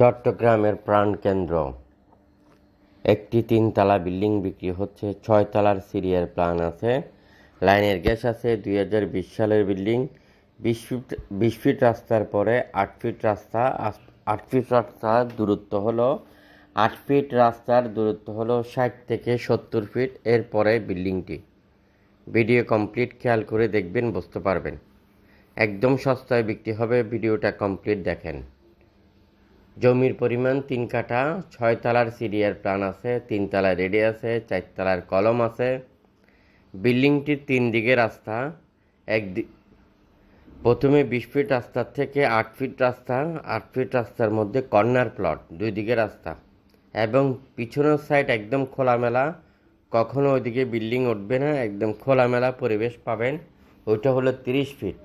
চট্টগ্রামের প্রাণকেন্দ্র একটি 3 তলা বিল্ডিং বিক্রি হচ্ছে। 6 তলার সিরিয়াল প্ল্যান আছে, লাইনের গ্যাস আছে। 2020 সালের বিল্ডিং। 20 ফিট রাস্তার পরে 8 ফিট রাস্তা। 8 ফিট রাস্তার দূরত্ব হলো 8 ফিট রাস্তার দূরত্ব হলো 60 থেকে 70 ফিট। এরপরে বিল্ডিংটি। ভিডিও কমপ্লিট খেয়াল করে দেখবেন, বুঝতে পারবেন। একদম সস্তায় বিক্রি হবে, ভিডিওটা কমপ্লিট দেখেন। জমির পরিমাণ 3 কাঠা। 6 তলার সিরিয়াল প্ল্যান আছে, 3 তলা রেডি আছে, 4 তলার কলম আছে। বিল্ডিংটির 3 দিকে রাস্তা। প্রথমে 20 ফিট রাস্তার থেকে 8 ফিট রাস্তা। 8 ফিট রাস্তার মধ্যে কর্নার প্লট, 2 দিকে রাস্তা এবং পিছনের সাইড একদম খোলামেলা। কখনো ওইদিকে বিল্ডিং উঠবে না, একদম খোলামেলা পরিবেশ পাবেন। ওইটা হলো 30 ফিট,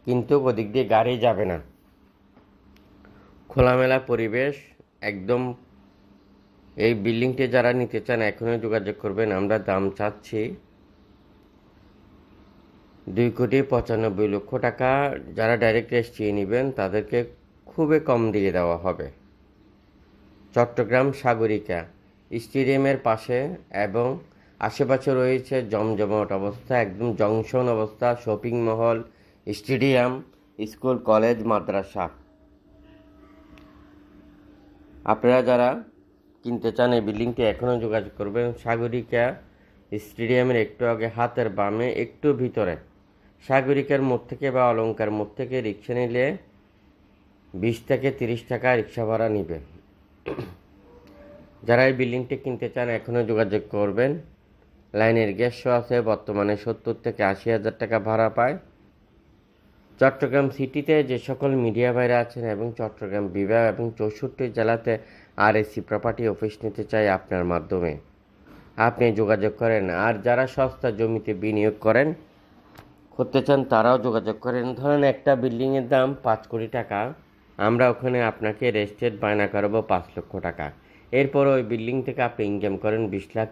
কিন্তু ওদিক দিয়ে গাড়ি যাবে না। খোলামেলা পরিবেশ একদম। এই বিল্ডিংটি যারা নিতে চান এখনই যোগাযোগ করবেন। আমরা দাম চাচ্ছি 2,95,00,000 টাকা। যারা ডাইরেক্ট রেজিস্ট্রি নেবেন তাদেরকে খুবই কম দিয়ে দেওয়া হবে। চট্টগ্রাম সাগরিকা স্টেডিয়ামের পাশে এবং আশেপাশে রয়েছে জমজমাট অবস্থা, একদম জংশন অবস্থা। শপিং মহল, স্টেডিয়াম, স্কুল, কলেজ, মাদ্রাসা। আপনারা যারা কিনতে চান এই বিল্ডিংটি এখনও যোগাযোগ করবেন। সাগরিকা স্টেডিয়ামের একটু আগে, হাতের বামে, একটু ভিতরে। সাগরিকার মোড় থেকে বা অলংকার মোড় থেকে রিক্সা নিলে 20 থেকে 30 টাকা রিক্সা ভাড়া নিবে। যারা এই বিল্ডিংটি কিনতে চান এখনও যোগাযোগ করবেন। লাইনের গ্যাসও আছে। বর্তমানে 70 থেকে 80,000 টাকা ভাড়া পায়। চট্টগ্রাম সিটিতে যে সকল মিডিয়া ভাইরা আছেন এবং চট্টগ্রাম বিভাগ এবং 64 জেলাতে RSC প্রপার্টি অফিস নিতে চাই আপনার মাধ্যমে, আপনি যোগাযোগ করেন। আর যারা সস্তা জমিতে বিনিয়োগ করতে চান তারাও যোগাযোগ করেন। ধরেন একটা বিল্ডিংয়ের দাম 5 কোটি টাকা, আমরা ওখানে আপনাকে রেজিস্ট্রেড বায়না করাবো 5 লক্ষ টাকা। এরপর ওই বিল্ডিং থেকে আপনি ইনকাম করেন 20 লাখ,